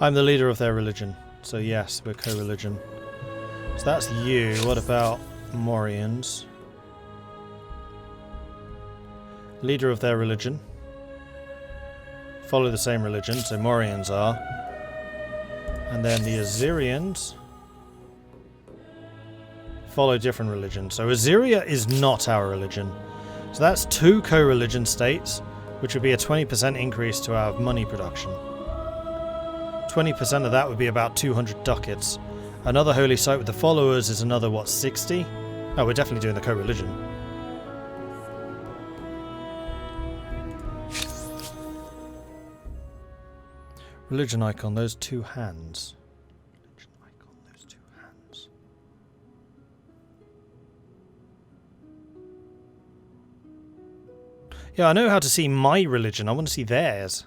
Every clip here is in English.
I'm the leader of their religion. So yes, we're co-religion. So that's you. What about Morians? Leader of their religion. Follow the same religion, so Morians are. And then the Assyrians follow different religions. So Assyria is not our religion. So that's 2 co-religion states, which would be a 20% increase to our money production. 20% of that would be about 200 ducats. Another holy site with the followers is another, what, 60? Oh, we're definitely doing the co-religion. Religion icon, those 2 hands. Religion icon, those 2 hands. Yeah, I know how to see my religion. I want to see theirs.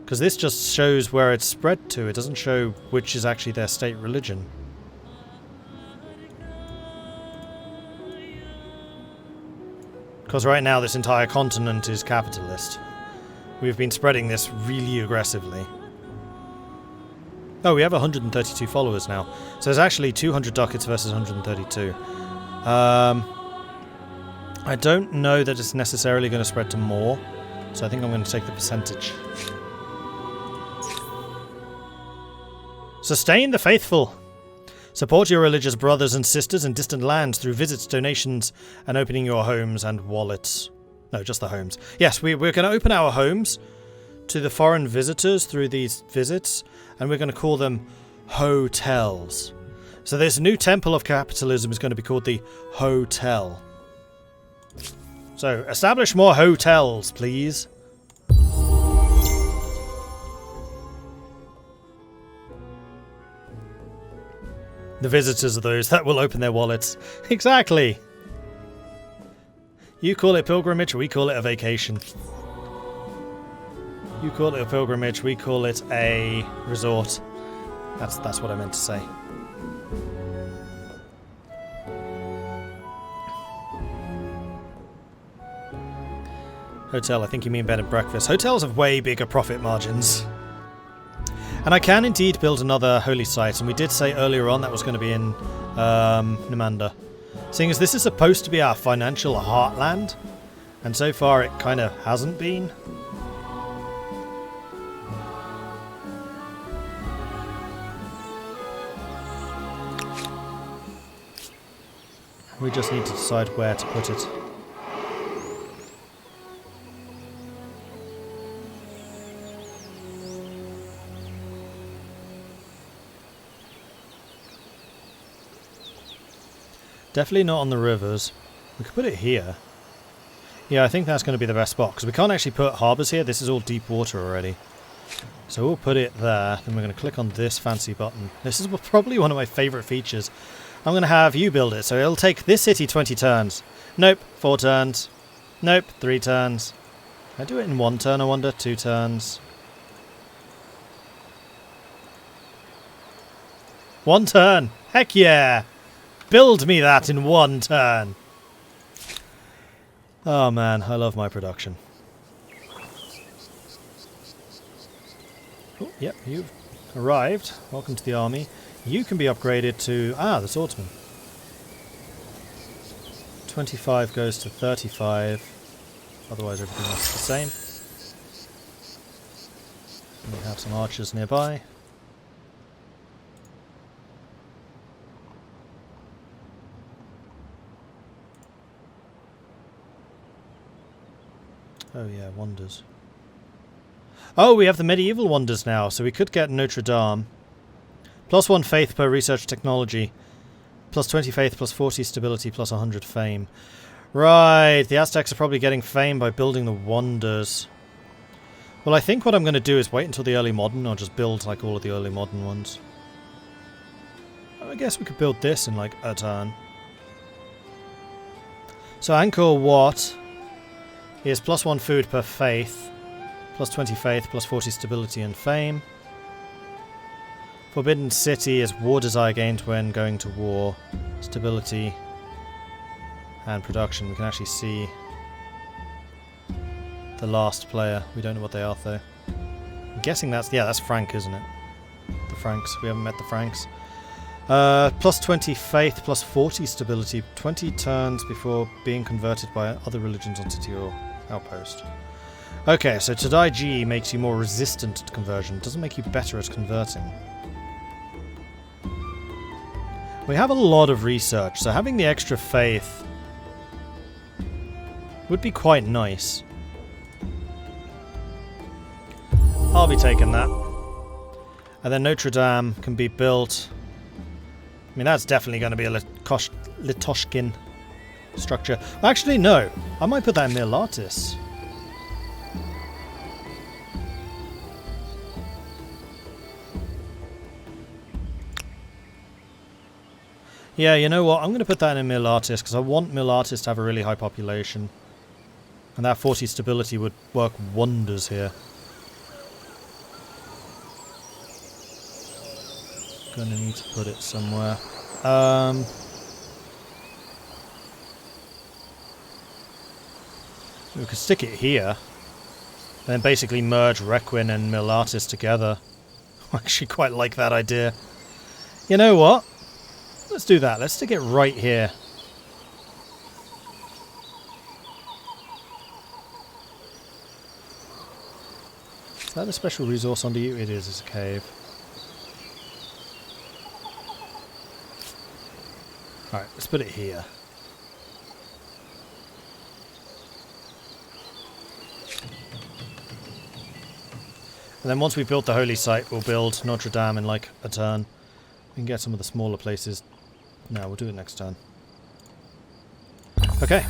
Because this just shows where it's spread to. It doesn't show which is actually their state religion. Because right now this entire continent is capitalist. We've been spreading this really aggressively. Oh, we have 132 followers now. So there's actually 200 ducats versus 132. I don't know that it's necessarily going to spread to more. So I think I'm going to take the percentage. Sustain the faithful. Support your religious brothers and sisters in distant lands through visits, donations, and opening your homes and wallets. No, just the homes. Yes, we're going to open our homes to the foreign visitors through these visits, and we're going to call them hotels. So this new temple of capitalism is going to be called the hotel. So, establish more hotels, please. The visitors are those that will open their wallets. Exactly. You call it pilgrimage, we call it a vacation. You call it a pilgrimage, we call it a resort. That's what I meant to say. Hotel, I think you mean bed and breakfast. Hotels have way bigger profit margins. And I can indeed build another holy site, and we did say earlier on that was going to be in Namanda. Seeing as this is supposed to be our financial heartland, and so far it kind of hasn't been. We just need to decide where to put it. Definitely not on the rivers. We could put it here. Yeah, I think that's going to be the best spot, because we can't actually put harbours here. This is all deep water already. So we'll put it there. Then we're going to click on this fancy button. This is probably one of my favourite features. I'm going to have you build it. So it'll take this city 20 turns. Nope, 4 turns. Nope, 3 turns. Can I do it in 1 turn, I wonder? 2 turns. 1 turn! Heck yeah! Build me that in 1 turn! Oh man, I love my production. Oh, yep, you've arrived. Welcome to the army. You can be upgraded to... the swordsman. 25 goes to 35. Otherwise everything else is the same. And we have some archers nearby. Oh yeah, wonders. Oh, we have the medieval wonders now, so we could get Notre Dame. +1 faith per research technology. +20 faith, +40 stability, +100 fame. Right, the Aztecs are probably getting fame by building the wonders. Well, I think what I'm going to do is wait until the early modern, or just build like all of the early modern ones. I guess we could build this in like a turn. So Angkor Wat is +1 food per faith, +20 faith, +40 stability and fame. Forbidden City is war desire gained when going to war, stability and production. We can actually see the last player. We don't know what they are though. I'm guessing that's... Yeah, that's Frank, isn't it? The Franks. We haven't met the Franks. Plus 20 faith, plus 40 stability. 20 turns before being converted by other religions on city or outpost. Okay, so Tadai G makes you more resistant to conversion. It doesn't make you better at converting. We have a lot of research, so having the extra faith would be quite nice. I'll be taking that. And then Notre Dame can be built. I mean, that's definitely going to be a Litoshkin structure. Actually, no. I might put that in Mirlatis. Yeah, you know what? I'm going to put that in Mirlatis because I want Mirlatis to have a really high population. And that 40 stability would work wonders here. Gonna need to put it somewhere. We could stick it here. And then basically merge Requin and Mirlatis together. I actually quite like that idea. You know what? Let's do that. Let's stick it right here. Is that a special resource under you? It is. It's a cave. Alright, let's put it here. And then once we've built the holy site, we'll build Notre Dame in like a turn. We can get some of the smaller places. No, we'll do it next turn. Okay.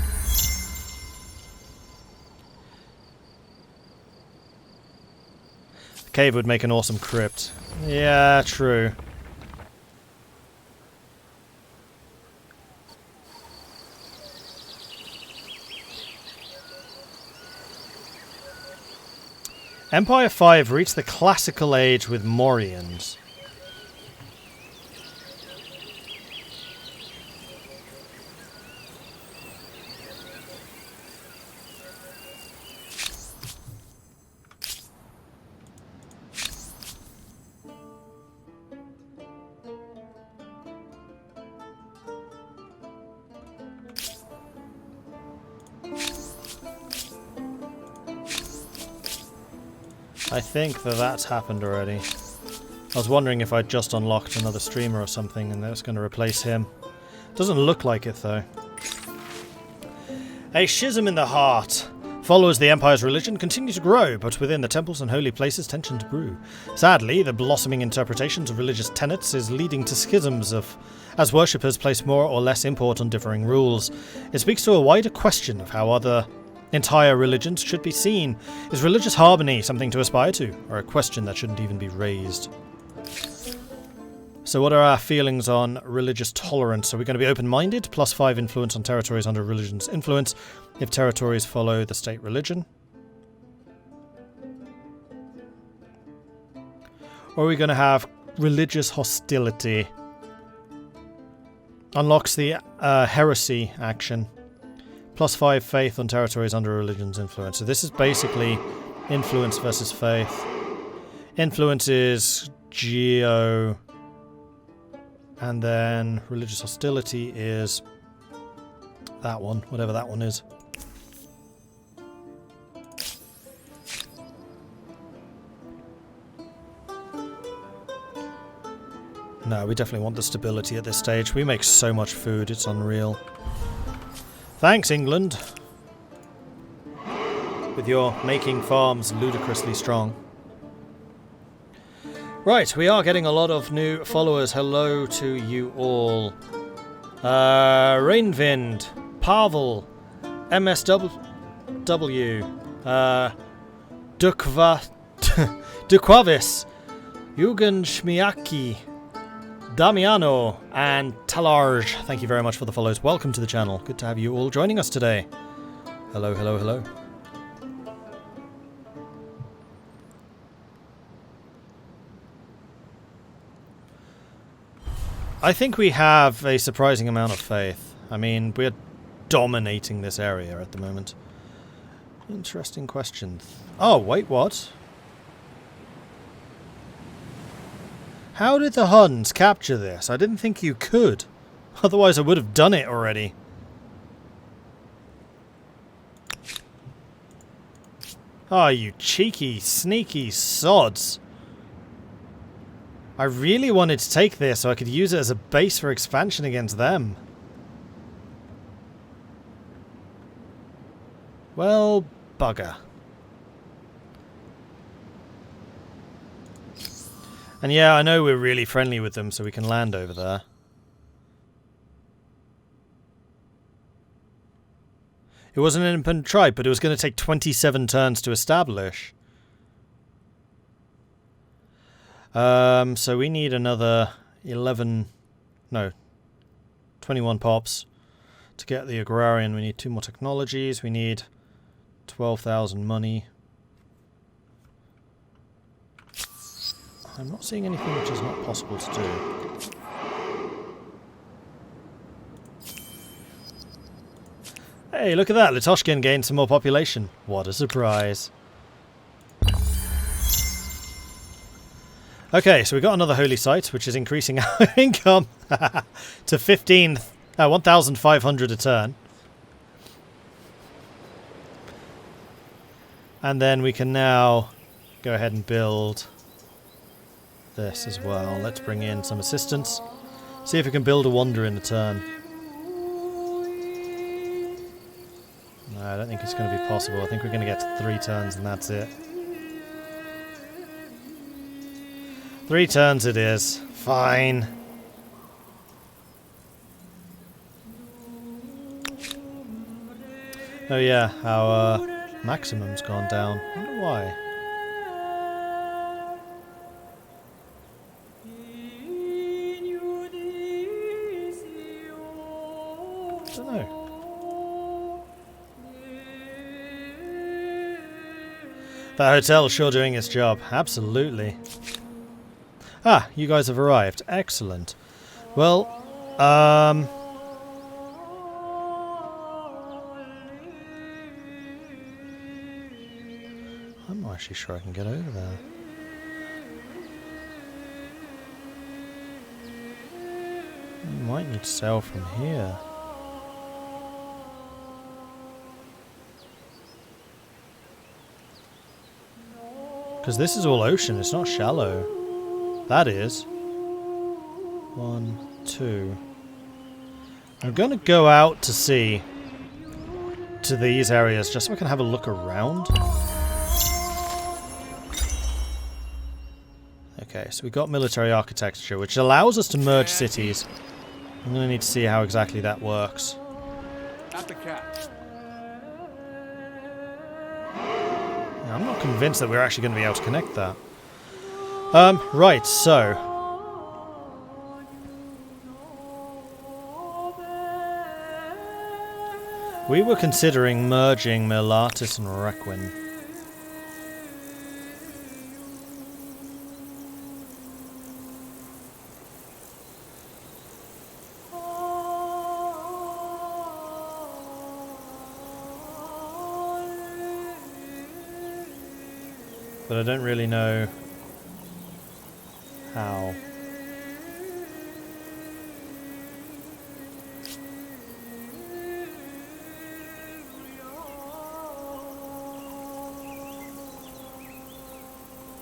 The cave would make an awesome crypt. Yeah, true. Empire 5 reached the classical age with Morians. I think that that's happened already. I was wondering if I'd just unlocked another streamer or something and that's going to replace him. Doesn't look like it though. A schism in the heart. Followers of the Empire's religion continue to grow, but within the temples and holy places tensions brew. Sadly, the blossoming interpretations of religious tenets is leading to schisms as worshippers place more or less import on differing rules. It speaks to a wider question of how other entire religions should be seen. Is religious harmony something to aspire to, or a question that shouldn't even be raised? So what are our feelings on religious tolerance? Are we going to be open-minded? Plus 5 influence on territories under religion's influence if territories follow the state religion? Or are we going to have religious hostility? Unlocks the heresy action. Plus 5 faith on territories under religion's influence. So this is basically influence versus faith. Influence is geo. And then religious hostility is that one, whatever that one is. No, we definitely want the stability at this stage. We make so much food, it's unreal. Thanks, England, with your making farms ludicrously strong. Right, we are getting a lot of new followers. Hello to you all. Rainvind, Pavel, MSW, Dukwavis, Yugen Shmiaki, Damiano, and Talarge. Thank you very much for the follows. Welcome to the channel. Good to have you all joining us today. Hello, hello, hello. I think we have a surprising amount of faith. I mean, we're dominating this area at the moment. Interesting question. Oh, wait, what? How did the Huns capture this? I didn't think you could. Otherwise I would have done it already. Oh, you cheeky, sneaky sods. I really wanted to take this so I could use it as a base for expansion against them. Well, bugger. And yeah, I know we're really friendly with them, so we can land over there. It wasn't an independent tribe, but it was going to take 27 turns to establish. So we need another 21 pops to get the agrarian. We need 2 more technologies. We need 12,000 money. I'm not seeing anything which is not possible to do. Hey, look at that! Litoshkin gained some more population. What a surprise. Okay, so we got another holy site, which is increasing our income to 1,500 a turn. And then we can now go ahead and build this as well. Let's bring in some assistance. See if we can build a wonder in a turn. No, I don't think it's going to be possible. I think we're going to get to 3 turns and that's it. 3 turns it is. Fine. Oh yeah, our maximum's gone down. I wonder why. I don't know. That hotel's sure doing its job. Absolutely. Ah, you guys have arrived. Excellent. Well, I'm not actually sure I can get over there. You might need to sail from here. Because this is all ocean, it's not shallow. That is. 1, 2. I'm going to go out to sea to these areas just so I can have a look around. Okay, so we got military architecture, which allows us to merge cities. I'm going to need to see how exactly that works. At the cat. I'm not convinced that we're actually going to be able to connect that. Right, so... we were considering merging Melatis and Requin. But I don't really know how.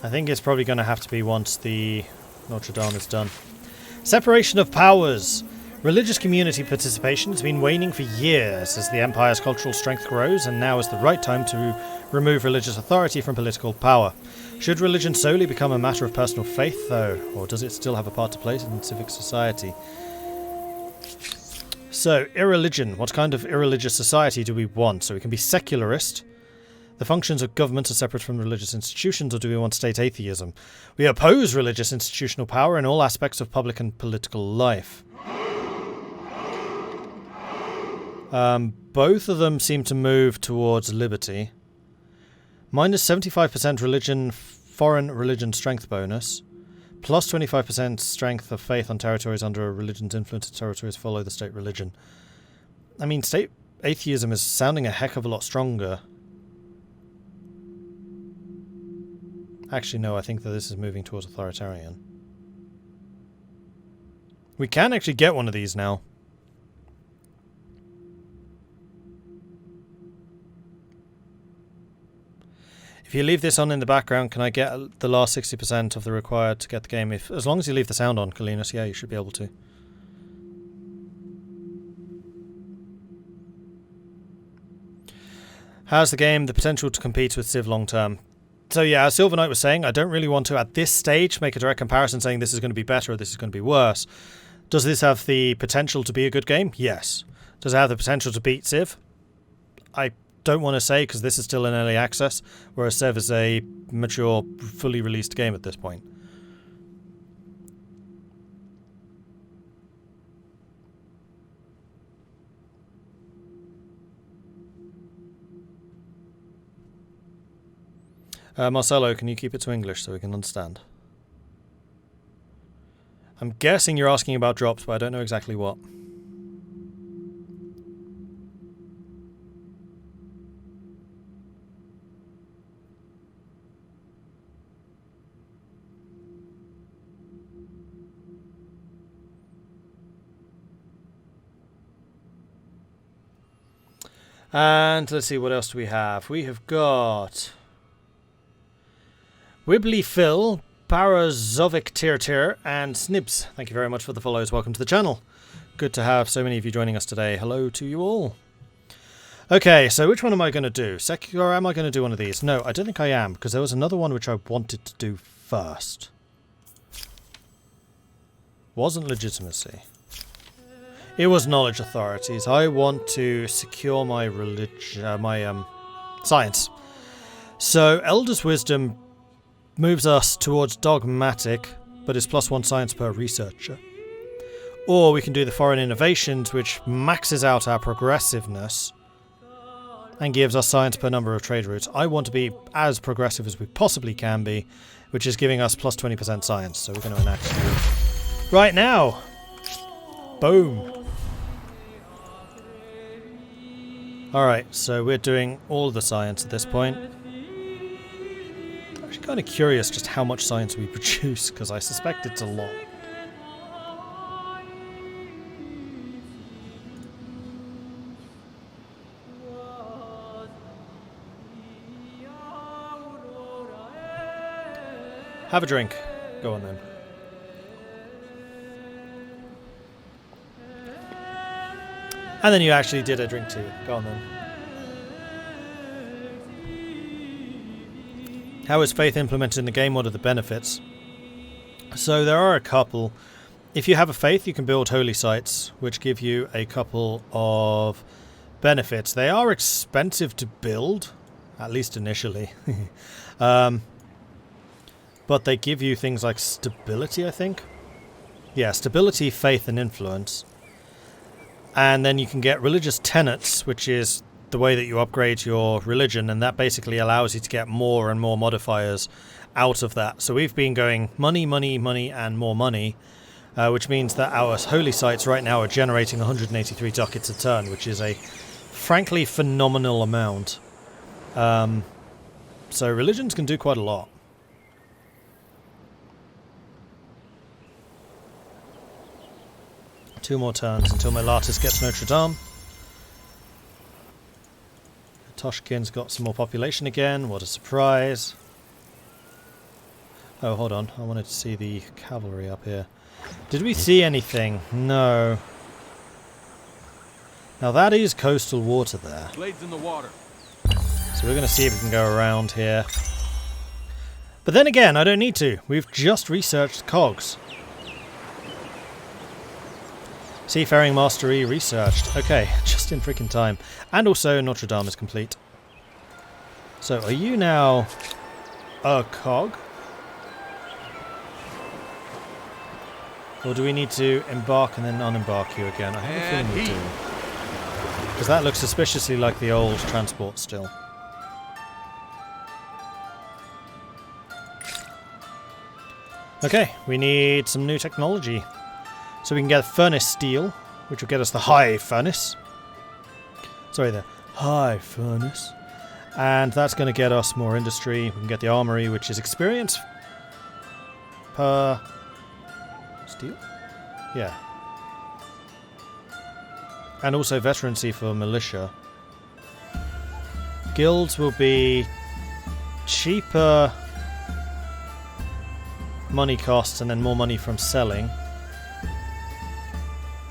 I think it's probably going to have to be once the Notre Dame is done. Separation of powers. Religious community participation has been waning for years as the Empire's cultural strength grows, and now is the right time to remove religious authority from political power. Should religion solely become a matter of personal faith, though, or does it still have a part to play in civic society? So, irreligion. What kind of irreligious society do we want? So we can be secularist. The functions of government are separate from religious institutions, or do we want state atheism? We oppose religious institutional power in all aspects of public and political life. Both of them seem to move towards liberty. Minus 75% religion, foreign religion strength bonus. Plus 25% strength of faith on territories under a religion's influence. Territories follow the state religion. I mean, state atheism is sounding a heck of a lot stronger. Actually, no, I think that this is moving towards authoritarian. We can actually get one of these now. If you leave this on in the background, can I get the last 60% of the required to get the game? As long as you leave the sound on, Kalinas, yeah, you should be able to. Has the game the potential to compete with Civ long term? So yeah, as Silver Knight was saying, I don't really want to, at this stage, make a direct comparison saying this is going to be better or this is going to be worse. Does this have the potential to be a good game? Yes. Does it have the potential to beat Civ? I don't want to say because this is still in early access, whereas Civ is a mature, fully released game at this point. Marcelo, can you keep it to English so we can understand? I'm guessing you're asking about drops, but I don't know exactly what. And let's see, what else do we have? We have got Wibbly Phil, Parazovic Tir, and Snibs. Thank you very much for the follows. Welcome to the channel. Good to have so many of you joining us today. Hello to you all. Okay, so which one am I going to do? Or am I going to do one of these? No, I don't think I am, because there was another one which I wanted to do first. Wasn't legitimacy. It was knowledge authorities. I want to secure my science. So Elder's Wisdom moves us towards dogmatic, but is +1 science per researcher. Or we can do the foreign innovations, which maxes out our progressiveness and gives us science per number of trade routes. I want to be as progressive as we possibly can be, which is giving us +20% science. So we're going to enact it right now. Boom. Alright, so we're doing all the science at this point. I'm actually kind of curious just how much science we produce, because I suspect it's a lot. Have a drink. Go on then. And then you actually did a drink too. Go on then. How is faith implemented in the game? What are the benefits? So there are a couple. If you have a faith, you can build holy sites, which give you a couple of benefits. They are expensive to build, at least initially. But they give you things like stability, I think. Yeah, stability, faith, and influence. And then you can get religious tenets, which is the way that you upgrade your religion, and that basically allows you to get more and more modifiers out of that. So we've been going money, money, money, and more money, which means that our holy sites right now are generating 183 ducats a turn, which is a frankly phenomenal amount. So religions can do quite a lot. Two more turns until Melatus gets Notre Dame. Toshkin's got some more population again. What a surprise. Oh, hold on. I wanted to see the cavalry up here. Did we see anything? No. Now that is coastal water there. Blades in the water. So we're going to see if we can go around here. But then again, I don't need to. We've just researched cogs. Seafaring Mastery researched. Okay, just in freaking time. And also Notre Dame is complete. So are you now a cog? Or do we need to embark and then unembark you again? I have a feeling we do. Because that looks suspiciously like the old transport still. Okay, we need some new technology. So we can get furnace steel, which will get us the high furnace. Sorry, the high furnace. And that's going to get us more industry. We can get the armory, which is experience per steel. Yeah. And also veterancy for militia. Guilds will be cheaper money costs and then more money from selling.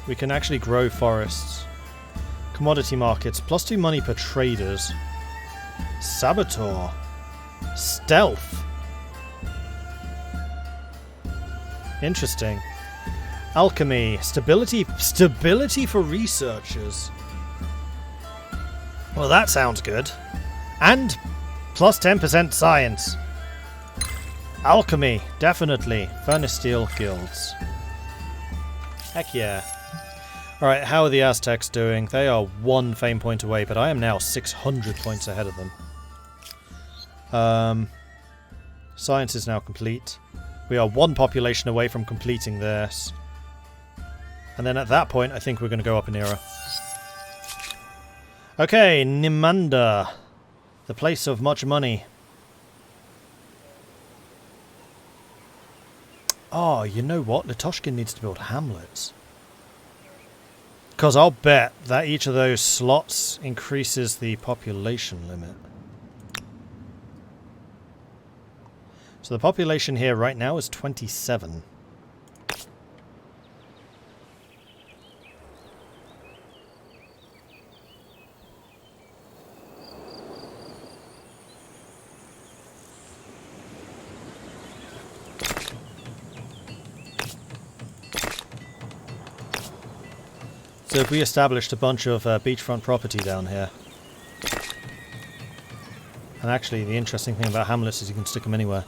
We can actually grow forests. Commodity markets, +2 money per traders. Saboteur. Stealth. Interesting. Alchemy. Stability for researchers. Well, that sounds good. And plus 10% science. Alchemy, definitely. Furnace steel guilds. Heck yeah. Alright, how are the Aztecs doing? They are 1 fame point away, but I am now 600 points ahead of them. Science is now complete. We are 1 population away from completing this. And then at that point, I think we're going to go up an era. Okay, Nimanda. The place of much money. Oh, you know what? Litoshkin needs to build hamlets. Because I'll bet that each of those slots increases the population limit. So the population here right now is 27. So if we established a bunch of beachfront property down here. And actually the interesting thing about hamlets is you can stick them anywhere.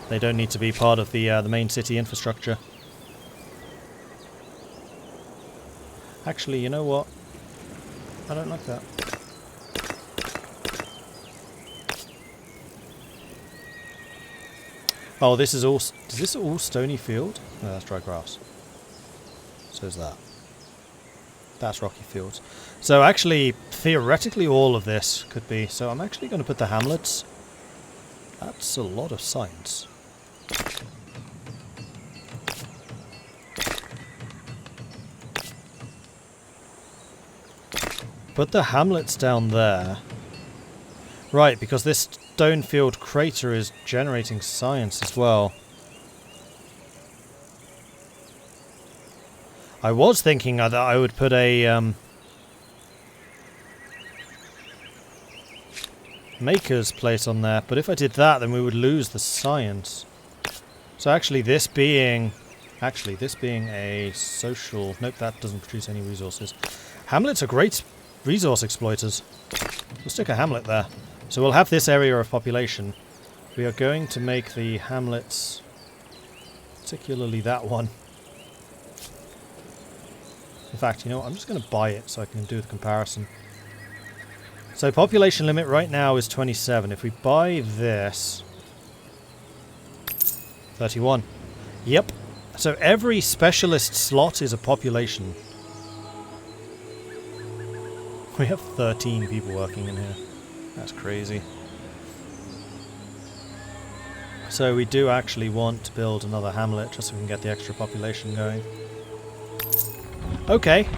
They don't need to be part of the main city infrastructure. Actually, you know what? I don't like that. Oh, this is all... Is this all stony field? No, that's dry grass. So is that. That's rocky fields. So actually, theoretically, all of this could be... So I'm actually going to put the hamlets. That's a lot of science. Put the hamlets down there. Right, because this Stonefield crater is generating science as well. I was thinking that I would put a maker's place on there, but if I did that, then we would lose the science. So actually this being a social... Nope, that doesn't produce any resources. Hamlets are great resource exploiters. We'll stick a hamlet there. So we'll have this area of population. We are going to make the hamlets, particularly that one. In fact, you know what, I'm just going to buy it so I can do the comparison. So population limit right now is 27. If we buy this... 31. Yep. So every specialist slot is a population. We have 13 people working in here. That's crazy. So we do actually want to build another hamlet just so we can get the extra population going. Okay.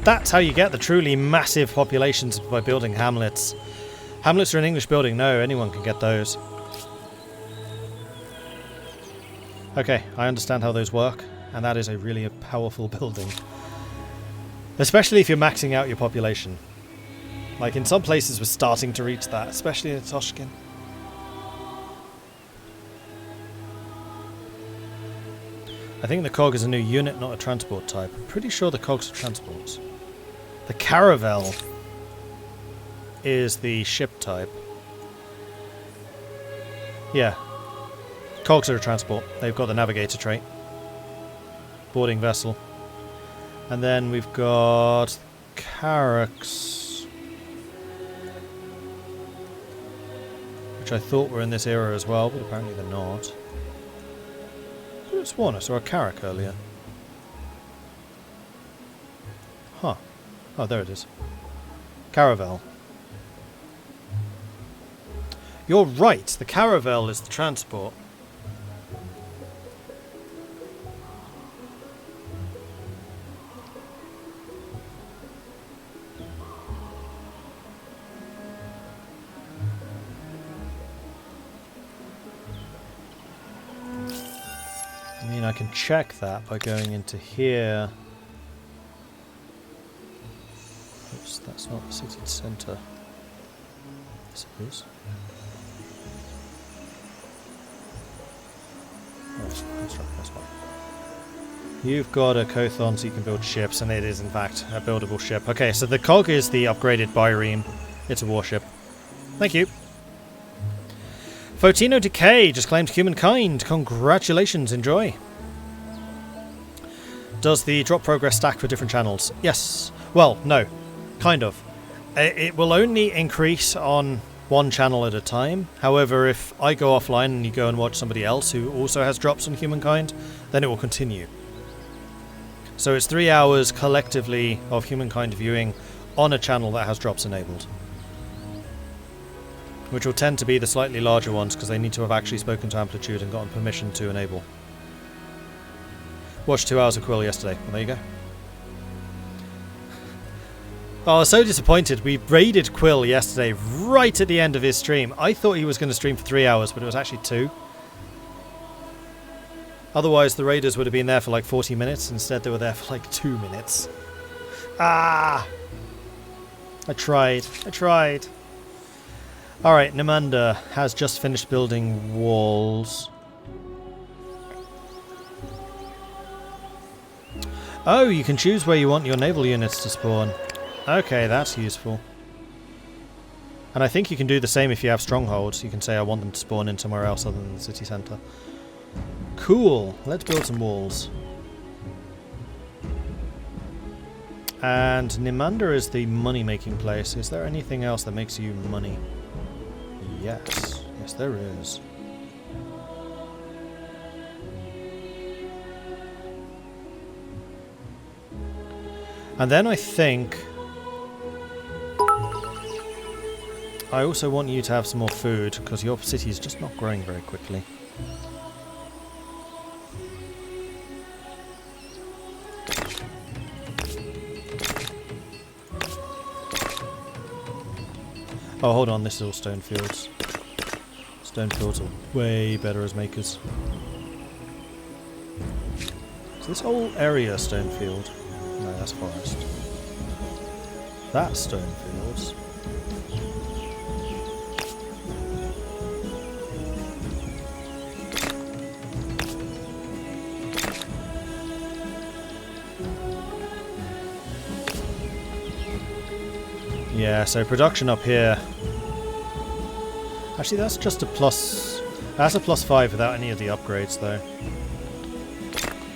That's how you get the truly massive populations, by building hamlets. Hamlets are an English building. No, anyone can get those. Okay, I understand how those work, and that is a really powerful building. Especially if you're maxing out your population. Like in some places we're starting to reach that, especially in Toshkin. I think the cog is a new unit, not a transport type. I'm pretty sure the cogs are transports. The caravel is the ship type. Yeah. Cogs are a transport. They've got the navigator trait. Boarding vessel. And then we've got carracks, which I thought were in this era as well, but apparently they're not. I could have sworn I saw a carrack earlier. Huh. Oh, there it is. Caravel. You're right, the caravel is the transport. I mean, I can check that by going into here. Oops, that's not the city centre. Yes, it is. That's fine. You've got a Kothon, so you can build ships, and it is in fact a buildable ship. Okay, so the cog is the upgraded Byreme. It's a warship. Thank you. Photino Decay just claimed Humankind. Congratulations, enjoy. Does the drop progress stack for different channels? Yes. Well, no. Kind of. It will only increase on one channel at a time. However, if I go offline and you go and watch somebody else who also has drops on Humankind, then it will continue. So it's 3 hours collectively of Humankind viewing on a channel that has drops enabled. Which will tend to be the slightly larger ones because they need to have actually spoken to Amplitude and gotten permission to enable. Watched 2 hours of Quill yesterday. Well, there you go. Oh, I was so disappointed. We raided Quill yesterday right at the end of his stream. I thought he was going to stream for 3 hours, but it was actually 2. Otherwise, the raiders would have been there for like 40 minutes. Instead, they were there for like 2 minutes. Ah! I tried. Alright, Nimander has just finished building walls. Oh, you can choose where you want your naval units to spawn. Okay, that's useful. And I think you can do the same if you have strongholds. You can say I want them to spawn in somewhere else other than the city centre. Cool. Let's build some walls. And Nimander is the money-making place. Is there anything else that makes you money? Yes. Yes, there is. And then I think I also want you to have some more food, because your city is just not growing very quickly. Oh, hold on, this is all stone fields. Stone fields are way better as makers. Is this whole area stone field? No, that's forest. That's stone fields. Yeah, so production up here. Actually, that's just a plus. That's a +5 without any of the upgrades, though.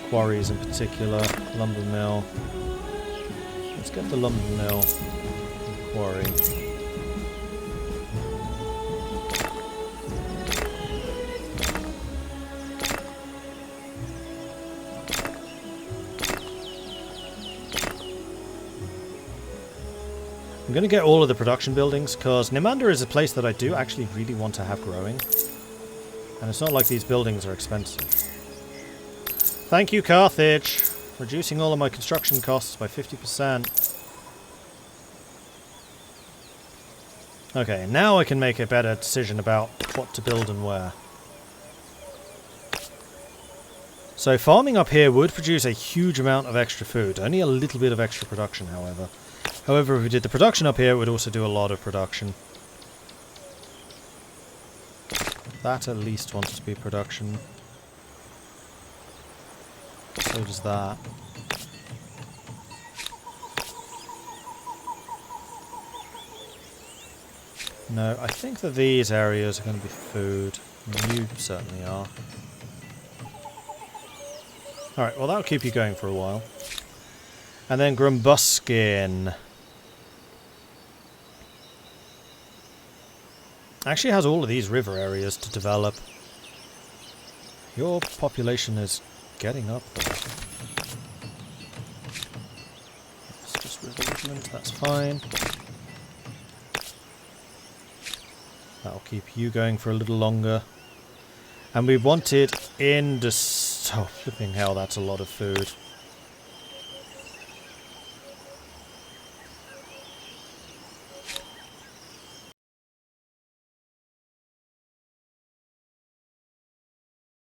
Quarries in particular, lumber mill. Let's get the lumber mill and quarry. I'm going to get all of the production buildings, because Nimander is a place that I do actually really want to have growing. And it's not like these buildings are expensive. Thank you, Carthage, for reducing all of my construction costs by 50%. Okay, now I can make a better decision about what to build and where. So farming up here would produce a huge amount of extra food. Only a little bit of extra production, however. However, if we did the production up here, it would also do a lot of production. That at least wants to be production. So does that. No, I think that these areas are going to be food. You certainly are. Alright, well that'll keep you going for a while. And then Grumbuskin. Actually has all of these river areas to develop. Your population is getting up there. It's just river woodland, that's fine. That'll keep you going for a little longer. And we wanted in the... Oh, flipping hell, that's a lot of food.